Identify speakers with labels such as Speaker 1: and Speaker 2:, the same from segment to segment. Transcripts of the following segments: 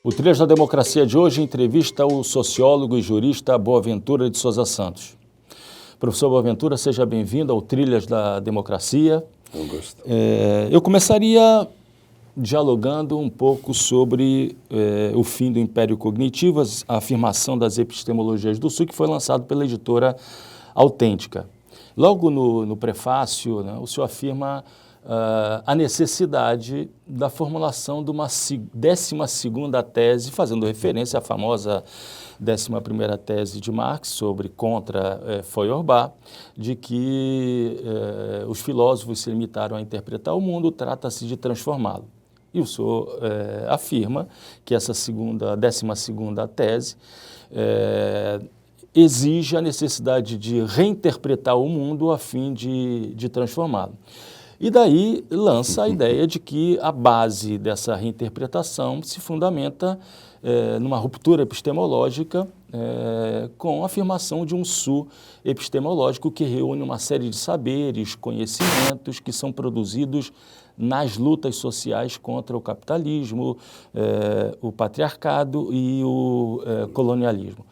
Speaker 1: O Trilhas da Democracia de hoje entrevista o sociólogo e jurista Boaventura de Souza Santos. Professor Boaventura, seja bem-vindo ao Trilhas da Democracia.
Speaker 2: Um gosto.
Speaker 1: Eu começaria dialogando um pouco sobre o fim do Império Cognitivo, a afirmação das epistemologias do Sul, que foi lançado pela editora Autêntica. Logo no prefácio, né, o senhor afirma a necessidade da formulação de uma 12ª tese, fazendo referência à famosa 11ª tese de Marx sobre contra Feuerbach, de que os filósofos se limitaram a interpretar o mundo, trata-se de transformá-lo. E o senhor afirma que essa 12ª tese exige a necessidade de reinterpretar o mundo a fim de transformá-lo. E daí lança a ideia de que a base dessa reinterpretação se fundamenta numa ruptura epistemológica com a afirmação de um sul epistemológico que reúne uma série de saberes, conhecimentos que são produzidos nas lutas sociais contra o capitalismo, o patriarcado e o colonialismo.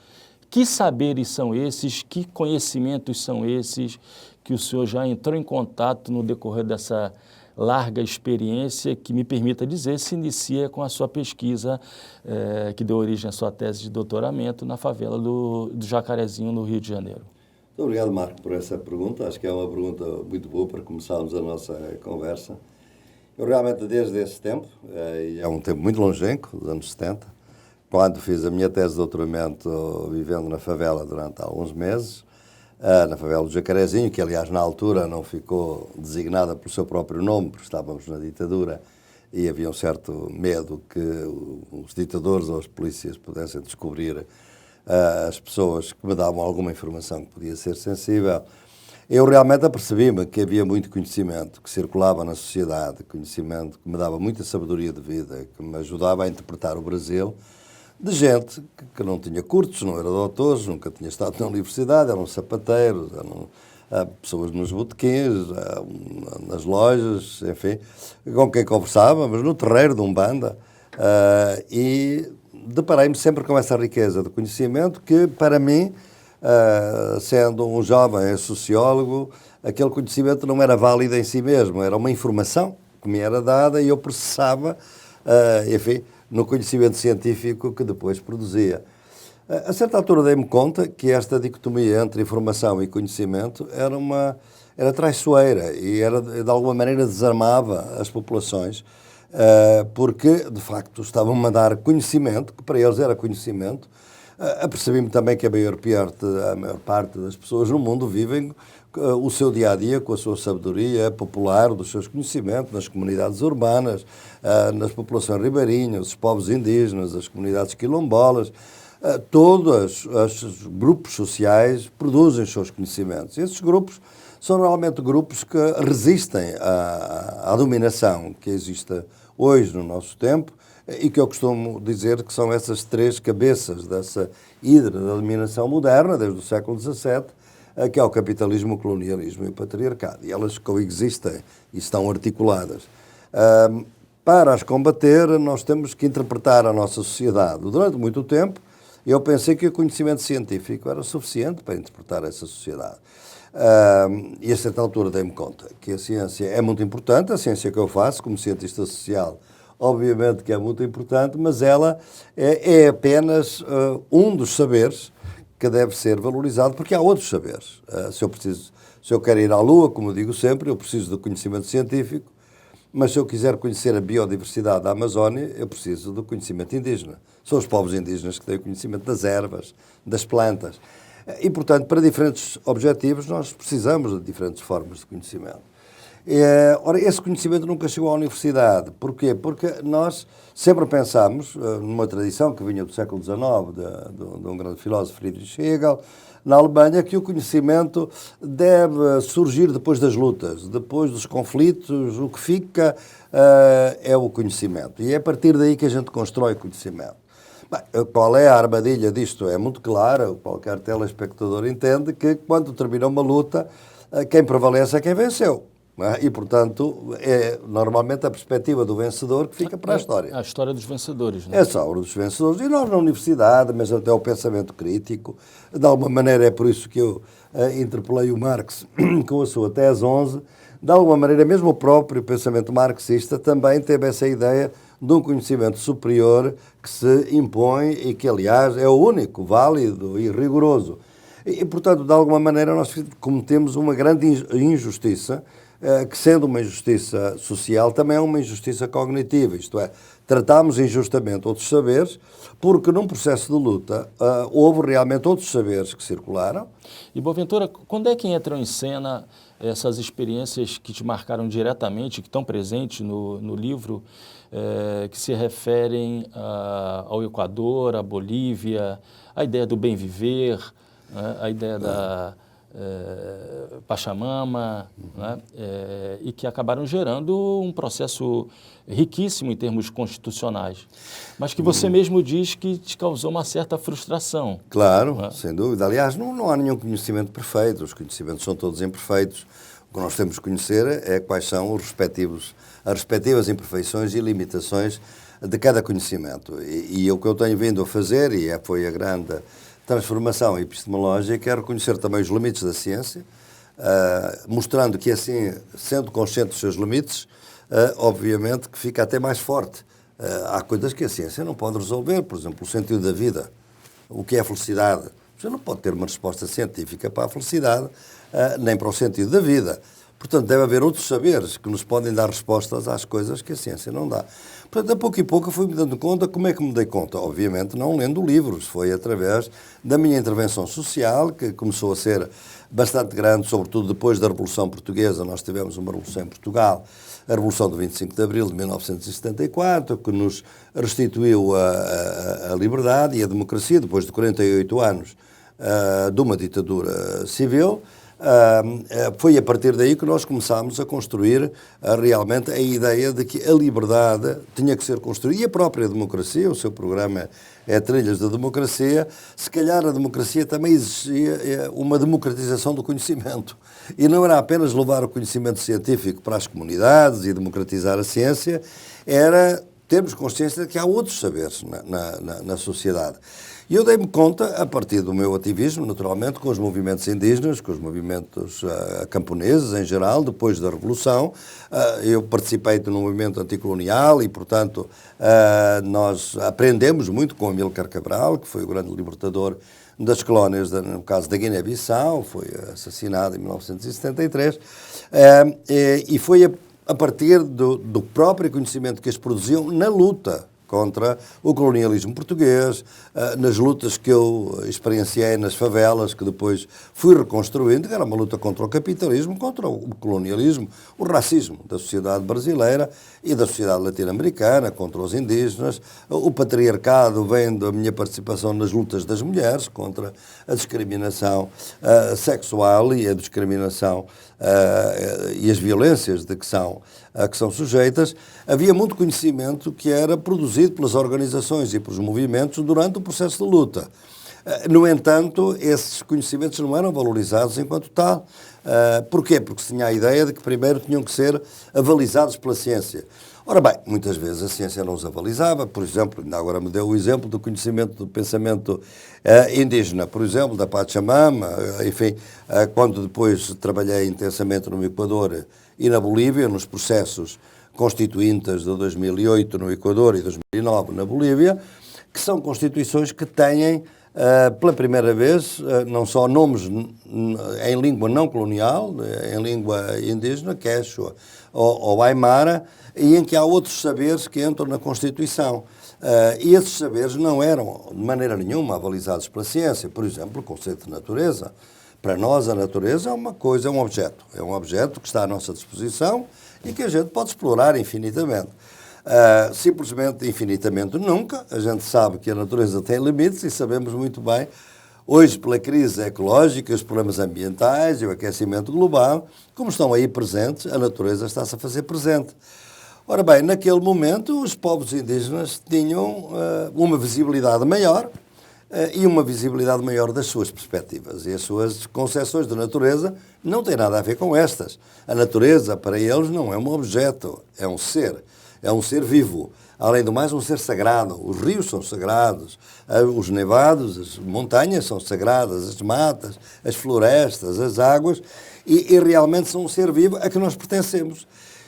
Speaker 1: Que saberes são esses, que conhecimentos são esses que o senhor já entrou em contato no decorrer dessa larga experiência que, me permita dizer, se inicia com a sua pesquisa que deu origem à sua tese de doutoramento na favela do Jacarezinho, no Rio de Janeiro?
Speaker 2: Muito obrigado, Marco, por essa pergunta. Acho que é uma pergunta muito boa para começarmos a nossa conversa. Eu realmente, desde esse tempo, e é um tempo muito longínquo, dos anos 70, quando fiz a minha tese de doutoramento vivendo na favela durante alguns meses, na favela do Jacarezinho, que aliás na altura não ficou designada pelo seu próprio nome, porque estávamos na ditadura e havia um certo medo que os ditadores ou as polícias pudessem descobrir as pessoas que me davam alguma informação que podia ser sensível. Eu realmente apercebi-me que havia muito conhecimento que circulava na sociedade, conhecimento que me dava muita sabedoria de vida, que me ajudava a interpretar o Brasil, de gente que não tinha cursos, não era doutores, nunca tinha estado na universidade, eram sapateiros, eram pessoas nos botequins, nas lojas, enfim, com quem conversava, mas no terreiro de Umbanda, e deparei-me sempre com essa riqueza de conhecimento que, para mim, sendo um jovem sociólogo, aquele conhecimento não era válido em si mesmo, era uma informação que me era dada e eu processava, enfim, no conhecimento científico que depois produzia. A certa altura dei-me conta que esta dicotomia entre informação e conhecimento era traiçoeira e de alguma maneira desarmava as populações, porque de facto estavam-me a dar conhecimento, que para eles era conhecimento. Apercebi-me também que a maior parte das pessoas no mundo vivem o seu dia-a-dia com a sua sabedoria popular, dos seus conhecimentos, nas comunidades urbanas, nas populações ribeirinhas, os povos indígenas, as comunidades quilombolas, todos os grupos sociais produzem os seus conhecimentos. E esses grupos são normalmente grupos que resistem à dominação que existe hoje no nosso tempo, e que eu costumo dizer que são essas três cabeças dessa hidra da dominação moderna, desde o século XVII, que é o capitalismo, o colonialismo e o patriarcado. E elas coexistem e estão articuladas. Para as combater, nós temos que interpretar a nossa sociedade. Durante muito tempo, eu pensei que o conhecimento científico era suficiente para interpretar essa sociedade. E a certa altura dei-me conta que a ciência é muito importante, a ciência que eu faço como cientista social, obviamente que é muito importante, mas ela é apenas um dos saberes que deve ser valorizado, porque há outros saberes. Se eu quero ir à Lua, como eu digo sempre, eu preciso do conhecimento científico, mas se eu quiser conhecer a biodiversidade da Amazónia, eu preciso do conhecimento indígena. São os povos indígenas que têm o conhecimento das ervas, das plantas. E, portanto, para diferentes objetivos, nós precisamos de diferentes formas de conhecimento. Ora, esse conhecimento nunca chegou à universidade. Porquê? Porque nós sempre pensámos, numa tradição que vinha do século XIX, de um grande filósofo, Friedrich Hegel, na Alemanha, que o conhecimento deve surgir depois das lutas, depois dos conflitos, o que fica é o conhecimento. E é a partir daí que a gente constrói conhecimento. Bem, qual é a armadilha disto? É muito clara, qualquer telespectador entende que quando termina uma luta, quem prevalece é quem venceu. não é? E, portanto, é normalmente a perspectiva do vencedor que fica para a história.
Speaker 1: A história dos vencedores, né?
Speaker 2: É só a hora dos vencedores. E nós na universidade, mas até o pensamento crítico, de alguma maneira é por isso que eu interpelei o Marx com a sua tese 11, de alguma maneira mesmo o próprio pensamento marxista também teve essa ideia de um conhecimento superior que se impõe e que, aliás, é o único, válido e rigoroso. E, portanto, de alguma maneira nós cometemos uma grande injustiça, que sendo uma injustiça social, também é uma injustiça cognitiva, isto é, tratamos injustamente outros saberes, porque num processo de luta houve realmente outros saberes que circularam.
Speaker 1: E, Boaventura, quando é que entram em cena essas experiências que te marcaram diretamente, que estão presentes no livro, que se referem ao Equador, à Bolívia, a ideia do bem viver, né, a ideia da Pachamama, né, e que acabaram gerando um processo riquíssimo em termos constitucionais, mas que você mesmo diz que te causou uma certa frustração.
Speaker 2: Claro,
Speaker 1: Né?
Speaker 2: sem dúvida. Aliás, não há nenhum conhecimento perfeito, os conhecimentos são todos imperfeitos. O que nós temos que conhecer é quais são as respectivas imperfeições e limitações de cada conhecimento. E o que eu tenho vindo a fazer, e foi a grande transformação epistemológica, é reconhecer também os limites da ciência, mostrando que assim, sendo consciente dos seus limites, obviamente que fica até mais forte. Há coisas que a ciência não pode resolver, por exemplo, o sentido da vida, o que é a felicidade. Você não pode ter uma resposta científica para a felicidade, nem para o sentido da vida. Portanto, deve haver outros saberes que nos podem dar respostas às coisas que a ciência não dá. Portanto, a pouco e pouco eu fui-me dando conta. Como é que me dei conta? Obviamente não lendo livros, foi através da minha intervenção social, que começou a ser bastante grande, sobretudo depois da Revolução Portuguesa. Nós tivemos uma revolução em Portugal, a Revolução do 25 de Abril de 1974, que nos restituiu a liberdade e a democracia, depois de 48 anos de uma ditadura civil. Foi a partir daí que nós começámos a construir realmente a ideia de que a liberdade tinha que ser construída, e a própria democracia, o seu programa é Trilhas da Democracia. Se calhar a democracia também exigia uma democratização do conhecimento, e não era apenas levar o conhecimento científico para as comunidades e democratizar a ciência, era termos consciência de que há outros saberes na sociedade. E eu dei-me conta, a partir do meu ativismo, naturalmente, com os movimentos indígenas, com os movimentos camponeses em geral, depois da Revolução. Eu participei no movimento anticolonial e, portanto, nós aprendemos muito com Amílcar Cabral, que foi o grande libertador das colónias, no caso da Guiné-Bissau, foi assassinado em 1973, e foi a partir do próprio conhecimento que eles produziam na luta contra o colonialismo português, nas lutas que eu experienciei nas favelas, que depois fui reconstruindo, que era uma luta contra o capitalismo, contra o colonialismo, o racismo da sociedade brasileira e da sociedade latino-americana, contra os indígenas. O patriarcado vem da minha participação nas lutas das mulheres, contra a discriminação sexual e a discriminação e as violências de que são sujeitas. Havia muito conhecimento que era produzido pelas organizações e pelos movimentos durante o processo de luta. No entanto, esses conhecimentos não eram valorizados enquanto tal. Porquê? Porque se tinha a ideia de que primeiro tinham que ser avalizados pela ciência. Ora bem, muitas vezes a ciência não os avalizava. Por exemplo, ainda agora me deu o exemplo do conhecimento do pensamento indígena, por exemplo, da Pachamama. Enfim, quando depois trabalhei intensamente no Equador e na Bolívia, nos processos constituintes de 2008 no Equador e 2009 na Bolívia, que são constituições que têm, pela primeira vez, não só nomes em língua não colonial, em língua indígena, Quechua ou Aymara, e em que há outros saberes que entram na Constituição. E esses saberes não eram, de maneira nenhuma, avalizados pela ciência. Por exemplo, o conceito de natureza. Para nós, a natureza é uma coisa, é um objeto. É um objeto que está à nossa disposição e que a gente pode explorar infinitamente. Simplesmente, infinitamente, nunca. A gente sabe que a natureza tem limites e sabemos muito bem, hoje, pela crise ecológica, os problemas ambientais e o aquecimento global, como estão aí presentes, a natureza está-se a fazer presente. Ora bem, naquele momento, os povos indígenas tinham uma visibilidade maior e uma visibilidade maior das suas perspectivas. E as suas concepções de natureza não têm nada a ver com estas. A natureza, para eles, não é um objeto, é um ser vivo. Além do mais, um ser sagrado. Os rios são sagrados, os nevados, as montanhas são sagradas, as matas, as florestas, as águas, e realmente são um ser vivo a que nós pertencemos.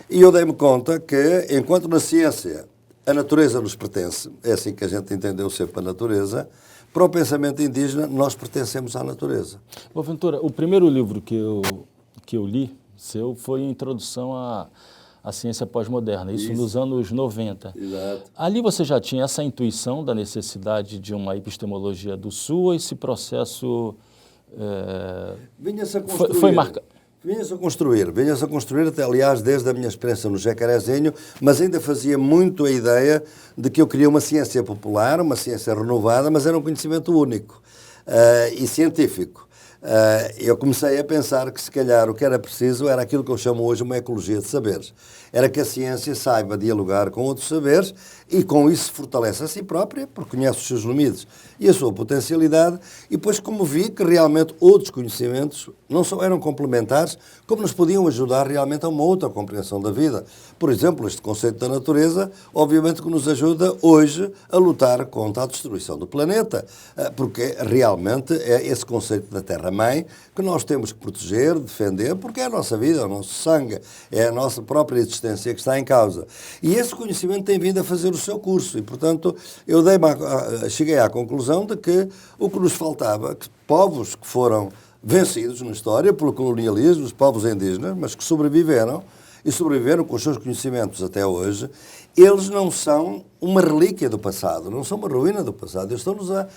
Speaker 2: E eu dei-me conta que, enquanto na ciência a natureza nos pertence, é assim que a gente entendeu sempre a natureza, para o pensamento indígena nós pertencemos à natureza.
Speaker 1: Boaventura, o primeiro livro que eu li seu foi a Introdução à Ciência Pós-Moderna, isso nos anos 90.
Speaker 2: Exato.
Speaker 1: Ali você já tinha essa intuição da necessidade de uma epistemologia do Sul, ou esse processo
Speaker 2: Vinha-se a construir.
Speaker 1: foi marcado?
Speaker 2: Vinha-se a construir até, aliás, desde a minha experiência no Jacarezinho, mas ainda fazia muito a ideia de que eu queria uma ciência popular, uma ciência renovada, mas era um conhecimento único e científico. Eu comecei a pensar que, se calhar, o que era preciso era aquilo que eu chamo hoje uma ecologia de saberes. Era que a ciência saiba dialogar com outros saberes e, com isso, fortalece a si própria, porque conhece os seus limites e a sua potencialidade, e depois, como vi que realmente outros conhecimentos não só eram complementares, como nos podiam ajudar realmente a uma outra compreensão da vida. Por exemplo, este conceito da natureza, obviamente que nos ajuda hoje a lutar contra a destruição do planeta, porque realmente é esse conceito da Terra-mãe que nós temos que proteger, defender, porque é a nossa vida, é o nosso sangue, é a nossa própria existência que está em causa. E esse conhecimento tem vindo a fazer o seu curso e, portanto, eu cheguei à conclusão de que o que nos faltava, que povos que foram vencidos na história pelo colonialismo, os povos indígenas, mas que sobreviveram, e sobreviveram com os seus conhecimentos até hoje, eles não são uma relíquia do passado, não são uma ruína do passado, eles estão-nos a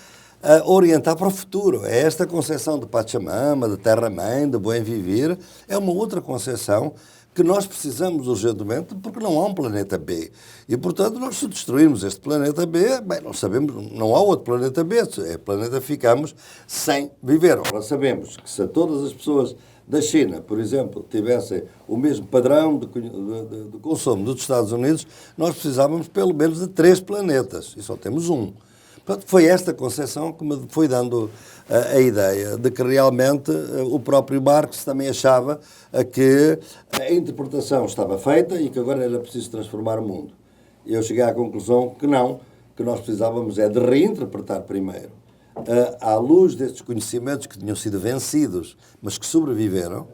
Speaker 2: orientar para o futuro. É esta concepção de Pachamama, de Terra-mãe, de Buen Vivir, é uma outra concepção que nós precisamos urgentemente, porque não há um planeta B. E, portanto, nós, se destruirmos este planeta B, bem, não sabemos, não há outro planeta B, é planeta que ficamos sem viver. Nós sabemos que se todas as pessoas da China, por exemplo, tivessem o mesmo padrão de consumo dos Estados Unidos, nós precisávamos pelo menos de 3 planetas, e só temos um. Portanto, foi esta concepção que me foi dando a ideia de que realmente o próprio Marx também achava que a interpretação estava feita e que agora era preciso transformar o mundo. E eu cheguei à conclusão que não, que nós precisávamos é de reinterpretar primeiro, à luz destes conhecimentos que tinham sido vencidos, mas que sobreviveram,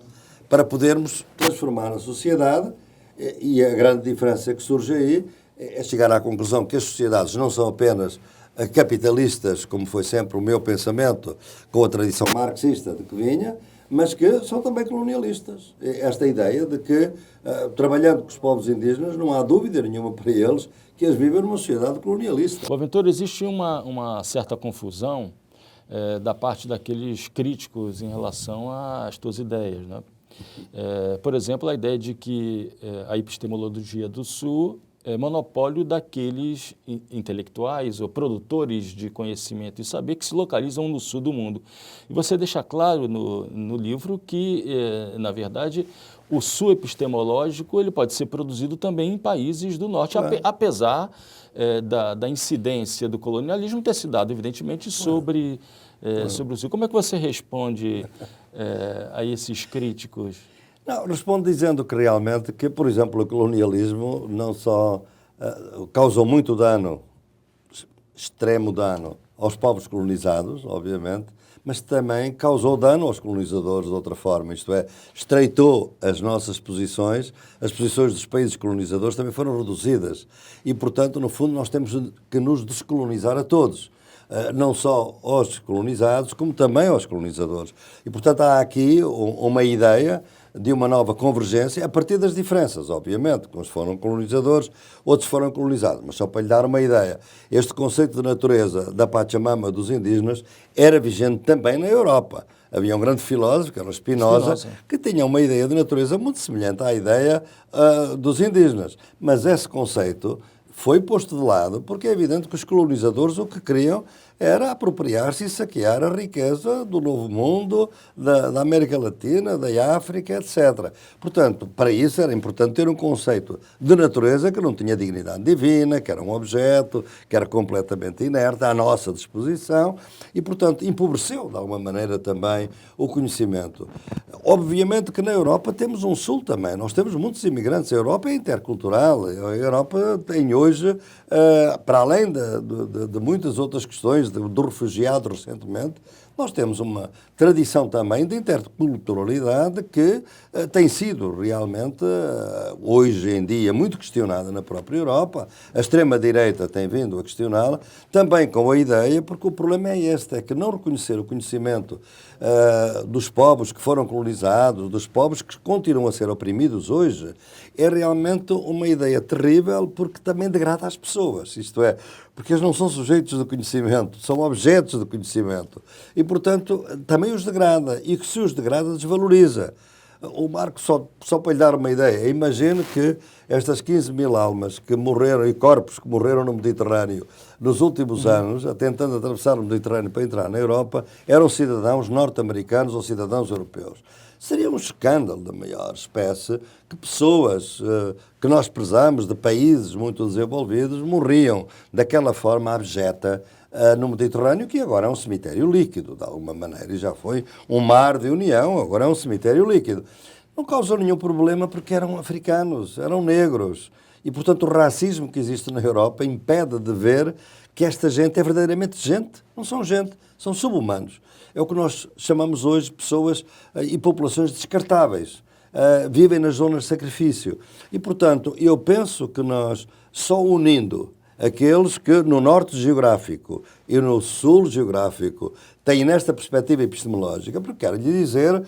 Speaker 2: para podermos transformar a sociedade. E a grande diferença que surge aí é chegar à conclusão que as sociedades não são apenas capitalistas, como foi sempre o meu pensamento, com a tradição marxista de que vinha, mas que são também colonialistas. Esta ideia de que, trabalhando com os povos indígenas, não há dúvida nenhuma para eles que eles vivem numa sociedade colonialista.
Speaker 1: Boaventura, existe uma certa confusão da parte daqueles críticos em relação às tuas ideias, né? Por exemplo, a ideia de que a epistemologia do Sul é monopólio daqueles intelectuais ou produtores de conhecimento e saber que se localizam no sul do mundo. E você deixa claro no livro que, na verdade, o sul epistemológico ele pode ser produzido também em países do norte, claro, apesar da incidência do colonialismo ter se dado, evidentemente, sobre o sul. Como é que você responde a esses críticos?
Speaker 2: Não, respondo dizendo que realmente, que, por exemplo, o colonialismo não só causou muito dano, extremo dano, aos povos colonizados, obviamente, mas também causou dano aos colonizadores de outra forma, isto é, estreitou as nossas posições, as posições dos países colonizadores também foram reduzidas e, portanto, no fundo, nós temos que nos descolonizar a todos. Não só aos colonizados, como também aos colonizadores. E, portanto, há aqui uma ideia de uma nova convergência a partir das diferenças, obviamente. Uns foram colonizadores, outros foram colonizados. Mas só para lhe dar uma ideia, este conceito de natureza da Pachamama dos indígenas era vigente também na Europa. Havia um grande filósofo, que era o Spinoza, que tinha uma ideia de natureza muito semelhante à ideia dos indígenas. Mas esse conceito foi posto de lado porque é evidente que os colonizadores o que queriam era apropriar-se e saquear a riqueza do Novo Mundo, da América Latina, da África, etc. Portanto, para isso era importante ter um conceito de natureza que não tinha dignidade divina, que era um objeto, que era completamente inerte, à nossa disposição, e, portanto, empobreceu, de alguma maneira, também o conhecimento. Obviamente que na Europa temos um Sul também. Nós temos muitos imigrantes. A Europa é intercultural. A Europa tem hoje, para além de muitas outras questões, do refugiado recentemente, nós temos uma tradição também de interculturalidade que tem sido realmente, hoje em dia, muito questionada na própria Europa. A extrema-direita tem vindo a questioná-la, também com a ideia, porque o problema é este, é que não reconhecer o conhecimento dos povos que foram colonizados, dos povos que continuam a ser oprimidos hoje, é realmente uma ideia terrível, porque também degrada as pessoas, isto é, porque eles não são sujeitos de conhecimento, são objetos de conhecimento. E, portanto, também os degrada. E que se os degrada, desvaloriza. O Marco, só para lhe dar uma ideia, imagine que estas 15 mil almas que morreram, e corpos que morreram no Mediterrâneo nos últimos anos, tentando atravessar o Mediterrâneo para entrar na Europa, eram cidadãos norte-americanos ou cidadãos europeus. Seria um escândalo da maior espécie que pessoas que nós prezamos, de países muito desenvolvidos, morriam daquela forma abjeta no Mediterrâneo, que agora é um cemitério líquido, de alguma maneira, e já foi um mar de união, agora é um cemitério líquido. Não causou nenhum problema porque eram africanos, eram negros. E, portanto, o racismo que existe na Europa impede de ver que esta gente é verdadeiramente gente. Não são gente, são sub-humanos. É o que nós chamamos hoje pessoas e populações descartáveis. Vivem nas zonas de sacrifício. E, portanto, eu penso que nós, só unindo aqueles que no norte geográfico e no sul geográfico têm nesta perspectiva epistemológica, porque quero lhe dizer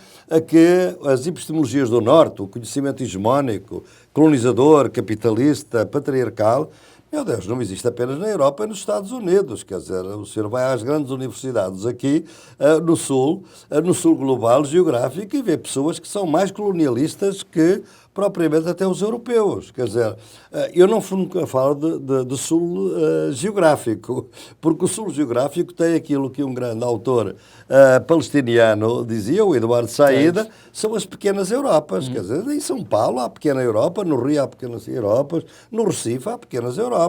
Speaker 2: que as epistemologias do norte, o conhecimento hegemónico, colonizador, capitalista, patriarcal, meu Deus, não existe apenas na Europa e nos Estados Unidos. Quer dizer, o senhor vai às grandes universidades aqui no sul global, geográfico, e vê pessoas que são mais colonialistas que propriamente até os europeus. Quer dizer, eu não nunca falo de sul geográfico, porque o sul geográfico tem aquilo que um grande autor palestiniano dizia, o Eduardo Saída, são as pequenas Europas. Quer dizer, em São Paulo há pequena Europa, no Rio há pequenas Europas, no Recife há pequenas Europas.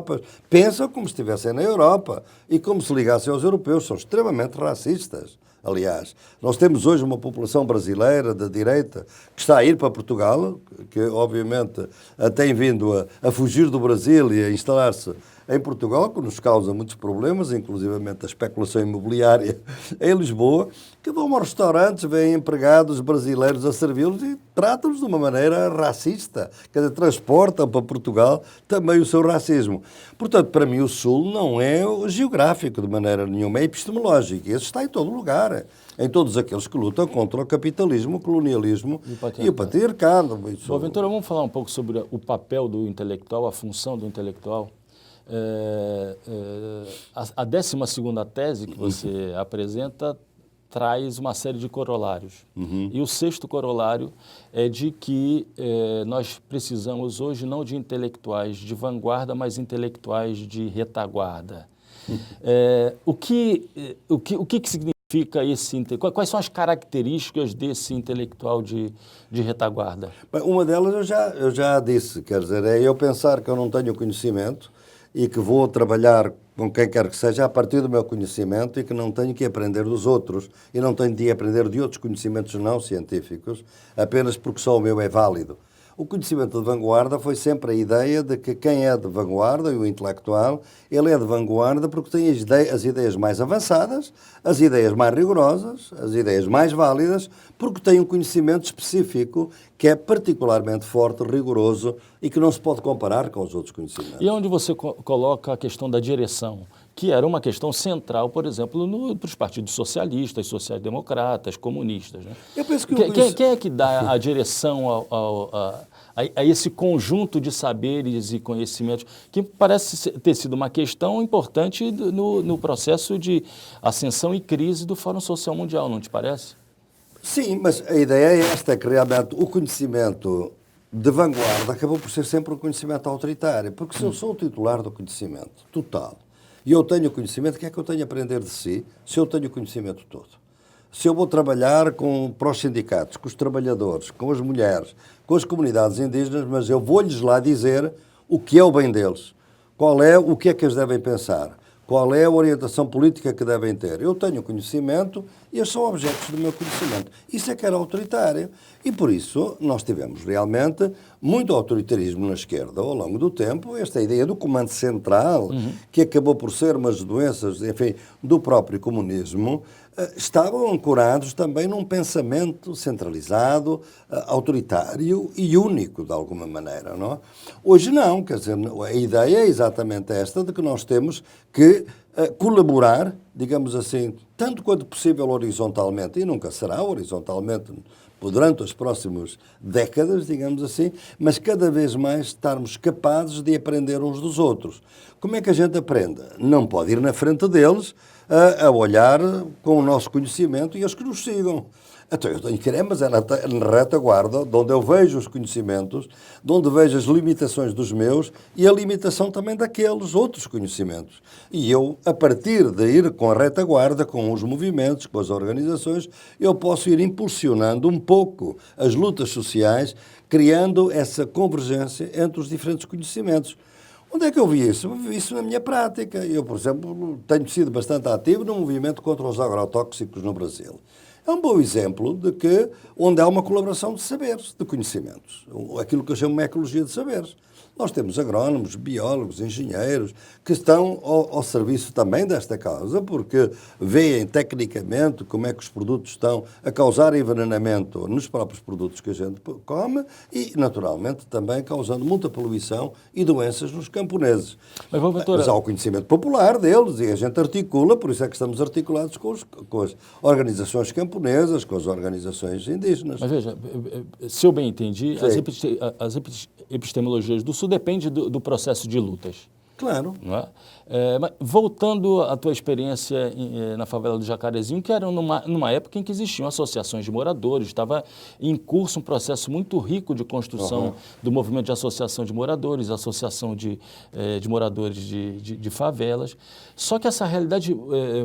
Speaker 2: Pensam como se estivessem na Europa e como se ligassem aos europeus. São extremamente racistas. Aliás, nós temos hoje uma população brasileira da direita que está a ir para Portugal, que obviamente tem vindo a fugir do Brasil e a instalar-se em Portugal, que nos causa muitos problemas, inclusivamente a especulação imobiliária em Lisboa, que vão aos restaurantes, veem empregados brasileiros a servi-los e tratam-los de uma maneira racista. Quer dizer, transportam para Portugal também o seu racismo. Portanto, para mim o Sul não é geográfico de maneira nenhuma, é epistemológico. Esse está em todo lugar. Em todos aqueles que lutam contra o capitalismo, o colonialismo e o patriarcado.
Speaker 1: Boaventura, vamos falar um pouco sobre o papel do intelectual, a função do intelectual. A 12ª tese que você apresenta traz uma série de corolários. E o 6º corolário é de que nós precisamos hoje não de intelectuais de vanguarda, mas intelectuais de retaguarda. O que significa esse intelectual? Quais são as características desse intelectual de retaguarda?
Speaker 2: Uma delas eu já disse, quer dizer, é eu pensar que eu não tenho conhecimento e que vou trabalhar com quem quer que seja a partir do meu conhecimento e que não tenho que aprender dos outros e não tenho de aprender de outros conhecimentos não científicos apenas porque só o meu é válido. O conhecimento de vanguarda foi sempre a ideia de que quem é de vanguarda, e o intelectual, ele é de vanguarda porque tem as ideias mais avançadas, as ideias mais rigorosas, as ideias mais válidas, porque tem um conhecimento específico que é particularmente forte, rigoroso e que não se pode comparar com os outros conhecimentos.
Speaker 1: E onde você coloca a questão da direção, que era uma questão central, por exemplo, para os partidos socialistas, sociais-democratas, comunistas, né?
Speaker 2: Eu penso que
Speaker 1: quem é que dá a direção a esse conjunto de saberes e conhecimentos, que parece ter sido uma questão importante no processo de ascensão e crise do Fórum Social Mundial, não te parece?
Speaker 2: Sim, mas a ideia é esta, que realmente o conhecimento de vanguarda acabou por ser sempre um conhecimento autoritário, porque se eu sou o titular do conhecimento total e eu tenho conhecimento, o que é que eu tenho a aprender de si se eu tenho o conhecimento todo? Se eu vou trabalhar para os sindicatos, com os trabalhadores, com as mulheres, com as comunidades indígenas, mas eu vou-lhes lá dizer o que é o bem deles, o que é que eles devem pensar, qual é a orientação política que devem ter. Eu tenho conhecimento e estes são objetos do meu conhecimento. Isso é que era autoritário. E por isso nós tivemos realmente muito autoritarismo na esquerda ao longo do tempo. Esta ideia do comando central, que acabou por ser umas doenças, enfim, do próprio comunismo, estavam ancorados também num pensamento centralizado, autoritário e único, de alguma maneira, não é? Hoje não, quer dizer, a ideia é exatamente esta, de que nós temos que colaborar, digamos assim, tanto quanto possível horizontalmente, e nunca será horizontalmente durante as próximas décadas, digamos assim, mas cada vez mais estarmos capazes de aprender uns dos outros. Como é que a gente aprende? Não pode ir na frente deles a olhar com o nosso conhecimento e eles que nos sigam. Então eu tenho que ir, mas é na retaguarda, de onde eu vejo os conhecimentos, de onde vejo as limitações dos meus e a limitação também daqueles outros conhecimentos. E eu, a partir de ir com a retaguarda, com os movimentos, com as organizações, eu posso ir impulsionando um pouco as lutas sociais, criando essa convergência entre os diferentes conhecimentos. Onde é que eu vi isso? Eu vi isso na minha prática. Eu, por exemplo, tenho sido bastante ativo no movimento contra os agrotóxicos no Brasil. É um bom exemplo de que, onde há uma colaboração de saberes, de conhecimentos. Aquilo que eu chamo de ecologia de saberes. Nós temos agrónomos, biólogos, engenheiros, que estão ao serviço também desta causa, porque veem tecnicamente como é que os produtos estão a causar envenenamento nos próprios produtos que a gente come e, naturalmente, também causando muita poluição e doenças nos camponeses. Mas há o conhecimento popular deles e a gente articula, por isso é que estamos articulados com as organizações camponesas, com as organizações indígenas.
Speaker 1: Mas veja, se eu bem entendi, as epistemologias do Sul dependem do processo de lutas.
Speaker 2: Claro.
Speaker 1: Não é? Mas voltando à tua experiência na favela do Jacarezinho, que era numa época em que existiam associações de moradores, estava em curso um processo muito rico de construção do movimento de associação de moradores, associação de moradores de favelas. Só que essa realidade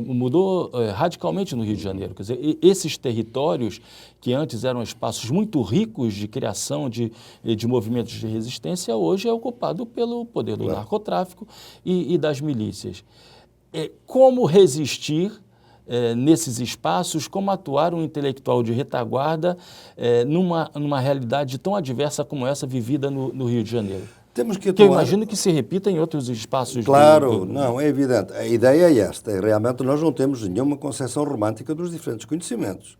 Speaker 1: mudou radicalmente no Rio de Janeiro. Quer dizer, esses territórios que antes eram espaços muito ricos de criação de movimentos de resistência, hoje é ocupado pelo poder do narcotráfico e das milícias. Como resistir nesses espaços, como atuar um intelectual de retaguarda numa realidade tão adversa como essa vivida no Rio de Janeiro?
Speaker 2: Temos que atuar...
Speaker 1: Que eu imagino que se repita em outros espaços.
Speaker 2: Claro, não, é evidente. A ideia é esta. Realmente nós não temos nenhuma concepção romântica dos diferentes conhecimentos.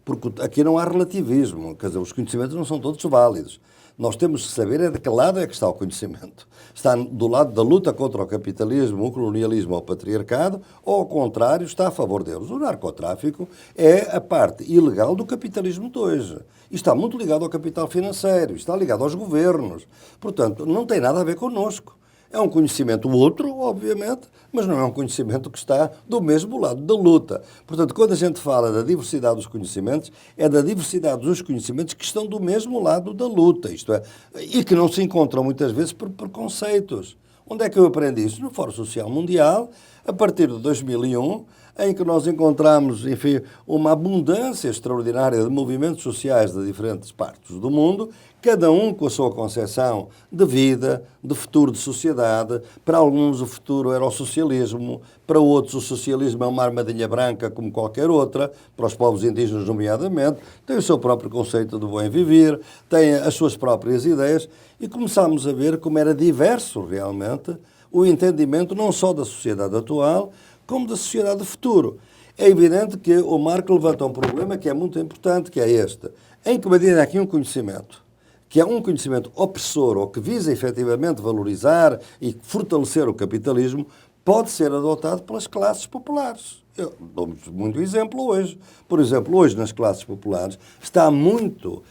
Speaker 2: Porque aqui não há relativismo, quer dizer, os conhecimentos não são todos válidos. Nós temos que saber de que lado é que está o conhecimento. Está do lado da luta contra o capitalismo, o colonialismo ou o patriarcado, ou ao contrário, está a favor deles. O narcotráfico é a parte ilegal do capitalismo de hoje. E está muito ligado ao capital financeiro, está ligado aos governos. Portanto, não tem nada a ver connosco. É um conhecimento outro, obviamente, mas não é um conhecimento que está do mesmo lado da luta. Portanto, quando a gente fala da diversidade dos conhecimentos, é da diversidade dos conhecimentos que estão do mesmo lado da luta, isto é, e que não se encontram muitas vezes por preconceitos. Onde é que eu aprendi isso? No Fórum Social Mundial, a partir de 2001, em que nós encontramos, enfim, uma abundância extraordinária de movimentos sociais de diferentes partes do mundo, cada um com a sua concepção de vida, de futuro de sociedade. Para alguns o futuro era o socialismo, para outros o socialismo é uma armadilha branca como qualquer outra, para os povos indígenas nomeadamente, tem o seu próprio conceito de bem viver, tem as suas próprias ideias, e começámos a ver como era diverso realmente o entendimento não só da sociedade atual, como da sociedade do futuro. É evidente que o Marco levanta um problema que é muito importante, que é este. Em que medida é aqui um conhecimento, que é um conhecimento opressor ou que visa efetivamente valorizar e fortalecer o capitalismo, pode ser adotado pelas classes populares. Eu dou-vos muito exemplo hoje. Por exemplo, hoje nas classes populares está muito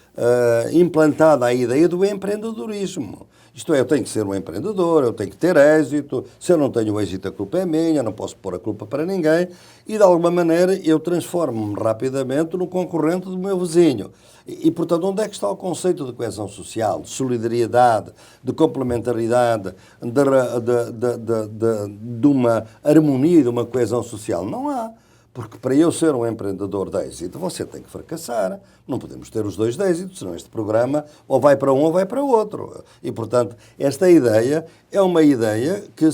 Speaker 2: implantada a ideia do empreendedorismo. Isto é, eu tenho que ser um empreendedor, eu tenho que ter êxito, se eu não tenho êxito a culpa é minha, não posso pôr a culpa para ninguém e de alguma maneira eu transformo-me rapidamente no concorrente do meu vizinho. Portanto, onde é que está o conceito de coesão social, de solidariedade, de complementaridade, de uma harmonia e de uma coesão social? Não há. Porque para eu ser um empreendedor de êxito, você tem que fracassar. Não podemos ter os dois de êxito, senão este programa ou vai para um ou vai para o outro. E, portanto, esta ideia é uma ideia que,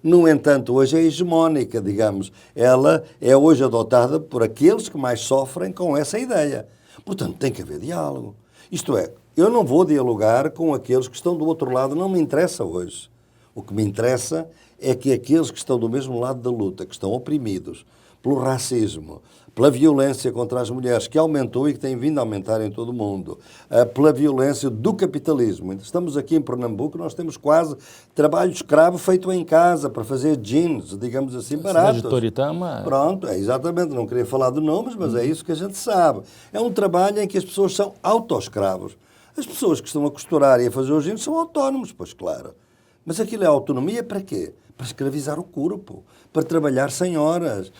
Speaker 2: no entanto, hoje é hegemónica, digamos. Ela é hoje adotada por aqueles que mais sofrem com essa ideia. Portanto, tem que haver diálogo. Isto é, eu não vou dialogar com aqueles que estão do outro lado, não me interessa hoje. O que me interessa é que aqueles que estão do mesmo lado da luta, que estão oprimidos pelo racismo, pela violência contra as mulheres, que aumentou e que tem vindo a aumentar em todo o mundo, pela violência do capitalismo. Estamos aqui em Pernambuco, nós temos quase trabalho escravo feito em casa, para fazer jeans, digamos assim, baratos.
Speaker 1: De Toritama.
Speaker 2: Pronto, não queria falar de nomes, mas é isso que a gente sabe. É um trabalho em que as pessoas são autoescravos. As pessoas que estão a costurar e a fazer os jeans são autónomos, pois claro. Mas aquilo é autonomia para quê? Para escravizar o corpo, para trabalhar 100 horas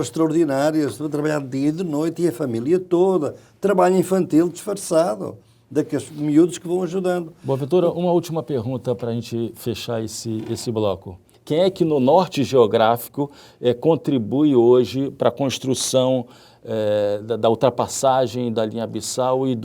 Speaker 2: extraordinárias, para trabalhar de dia e de noite e a família toda. Trabalho infantil disfarçado, daqueles miúdos que vão ajudando.
Speaker 1: Boaventura, uma última pergunta para a gente fechar esse bloco. Quem é que no norte geográfico contribui hoje para a construção da ultrapassagem da linha abissal e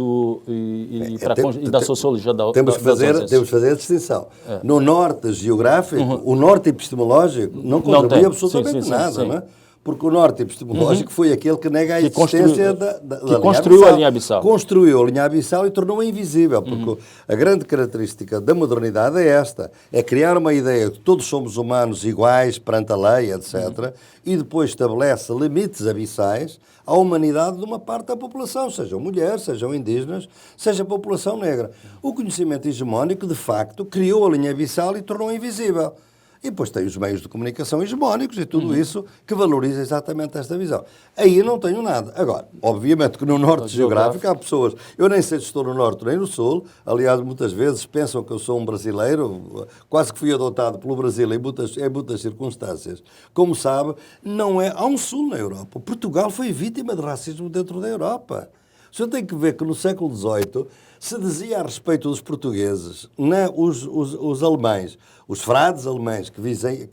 Speaker 1: da sociologia da
Speaker 2: temos que fazer a distinção. No norte geográfico, o norte epistemológico não contribui absolutamente nada, não é? Porque o norte epistemológico foi aquele que nega a existência da linha
Speaker 1: construiu a linha abissal.
Speaker 2: Construiu a linha abissal e tornou-a invisível, porque a grande característica da modernidade é esta, é criar uma ideia de que todos somos humanos iguais perante a lei, etc., e depois estabelece limites abissais à humanidade de uma parte da população, sejam mulheres, sejam indígenas, seja a população negra. O conhecimento hegemónico, de facto, criou a linha abissal e tornou-a invisível. E depois tem os meios de comunicação hegemónicos e tudo isso que valoriza exatamente esta visão. Aí não tenho nada. Agora, obviamente que no norte geográfico há pessoas... Eu nem sei se estou no norte nem no sul. Aliás, muitas vezes pensam que eu sou um brasileiro, quase que fui adotado pelo Brasil em muitas circunstâncias. Como sabe, não é... Há um sul na Europa. Portugal foi vítima de racismo dentro da Europa. O senhor tem que ver que no século XVIII se dizia a respeito dos portugueses, os alemães, os frades alemães que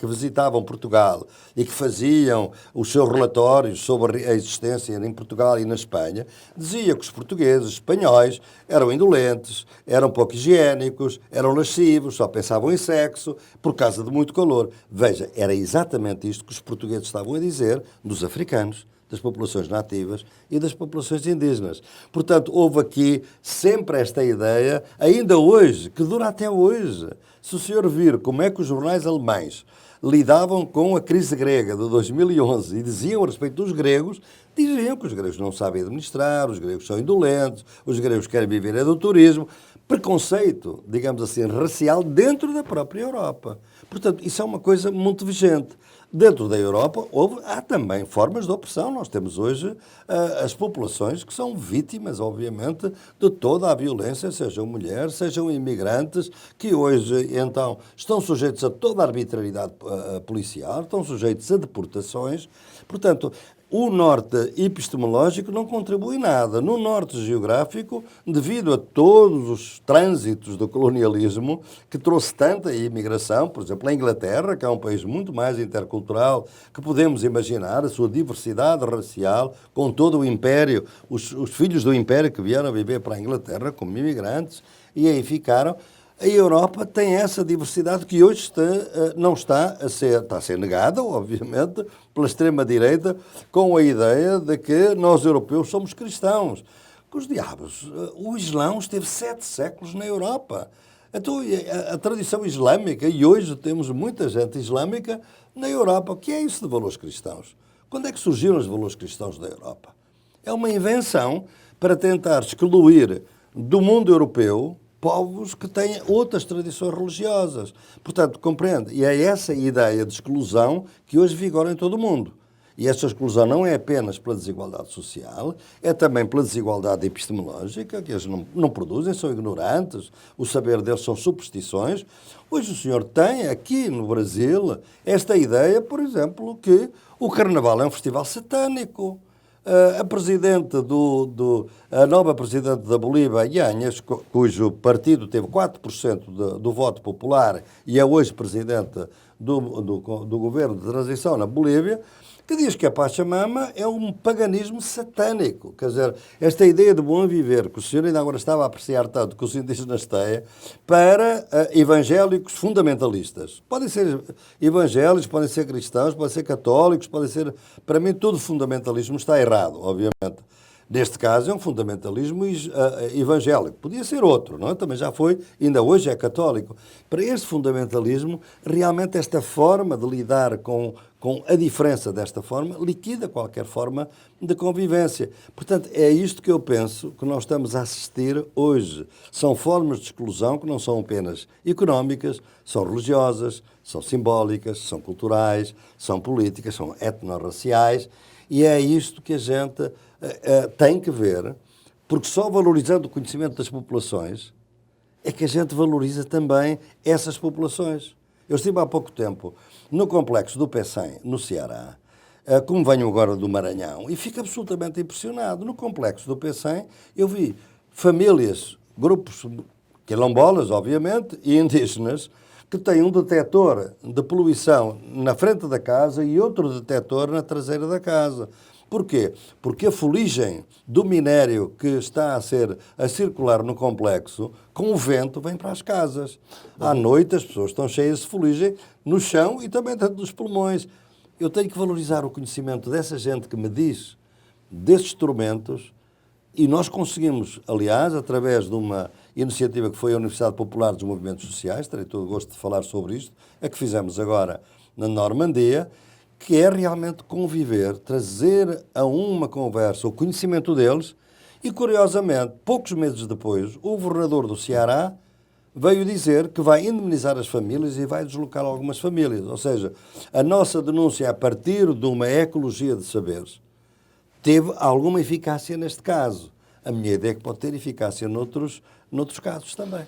Speaker 2: visitavam Portugal e que faziam os seus relatórios sobre a existência em Portugal e na Espanha, dizia que os portugueses, espanhóis, eram indolentes, eram pouco higiênicos, eram lascivos, só pensavam em sexo, por causa de muito calor. Veja, era exatamente isto que os portugueses estavam a dizer dos africanos, das populações nativas e das populações indígenas. Portanto, houve aqui sempre esta ideia, ainda hoje, que dura até hoje. Se o senhor vir como é que os jornais alemães lidavam com a crise grega de 2011 e diziam a respeito dos gregos, diziam que os gregos não sabem administrar, os gregos são indolentes, os gregos querem viver do turismo. Preconceito, digamos assim, racial dentro da própria Europa. Portanto, isso é uma coisa muito vigente. Dentro da Europa há também formas de opressão. Nós temos hoje as populações que são vítimas, obviamente, de toda a violência, sejam mulheres, sejam imigrantes, que hoje, então, estão sujeitos a toda a arbitrariedade policial, estão sujeitos a deportações. Portanto, o norte epistemológico não contribui nada. No norte geográfico, devido a todos os trânsitos do colonialismo que trouxe tanta imigração, por exemplo, a Inglaterra, que é um país muito mais intercultural que podemos imaginar, a sua diversidade racial, com todo o império, os filhos do império que vieram viver para a Inglaterra como imigrantes e aí ficaram. A Europa tem essa diversidade que hoje está a ser negada, obviamente, pela extrema-direita, com a ideia de que nós europeus somos cristãos. Que os diabos, o Islão esteve 7 séculos na Europa. Então, a tradição islâmica, e hoje temos muita gente islâmica na Europa. O que é isso de valores cristãos? Quando é que surgiram os valores cristãos da Europa? É uma invenção para tentar excluir do mundo europeu povos que têm outras tradições religiosas. Portanto, compreende? E é essa ideia de exclusão que hoje vigora em todo o mundo. E esta exclusão não é apenas pela desigualdade social, é também pela desigualdade epistemológica, que eles não produzem, são ignorantes, o saber deles são superstições. Hoje o senhor tem aqui no Brasil esta ideia, por exemplo, que o Carnaval é um festival satânico. A nova presidente da Bolívia, Yáñez, cujo partido teve 4% do voto popular e é hoje presidente do governo de transição na Bolívia, que diz que a Pachamama é um paganismo satânico. Quer dizer, esta ideia de bom viver, que o senhor ainda agora estava a apreciar tanto que os indígenas têm, para evangélicos fundamentalistas. Podem ser evangélicos, podem ser cristãos, podem ser católicos, podem ser... Para mim, todo fundamentalismo está errado, obviamente. Neste caso, é um fundamentalismo evangélico. Podia ser outro, não é? Também já foi, ainda hoje é católico. Para este fundamentalismo, realmente esta forma de lidar com a diferença desta forma, liquida qualquer forma de convivência. Portanto, é isto que eu penso que nós estamos a assistir hoje. São formas de exclusão que não são apenas económicas, são religiosas, são simbólicas, são culturais, são políticas, são etnorraciais, e é isto que a gente tem que ver, porque só valorizando o conhecimento das populações é que a gente valoriza também essas populações. Eu estive há pouco tempo no complexo do Pecém, no Ceará, como venho agora do Maranhão, e fico absolutamente impressionado. No complexo do Pecém eu vi famílias, grupos quilombolas, obviamente, e indígenas, que têm um detector de poluição na frente da casa e outro detector na traseira da casa. Porquê? Porque a fuligem do minério que está a circular no complexo, com o vento, vem para as casas. À noite as pessoas estão cheias de fuligem no chão e também dentro dos pulmões. Eu tenho que valorizar o conhecimento dessa gente que me diz desses instrumentos, e nós conseguimos, aliás, através de uma iniciativa que foi a Universidade Popular dos Movimentos Sociais, terei todo o gosto de falar sobre isto, a que fizemos agora na Normandia, que é realmente conviver, trazer a uma conversa o conhecimento deles, e curiosamente, poucos meses depois, o governador do Ceará veio dizer que vai indemnizar as famílias e vai deslocar algumas famílias. Ou seja, a nossa denúncia a partir de uma ecologia de saberes teve alguma eficácia neste caso. A minha ideia é que pode ter eficácia noutros casos também.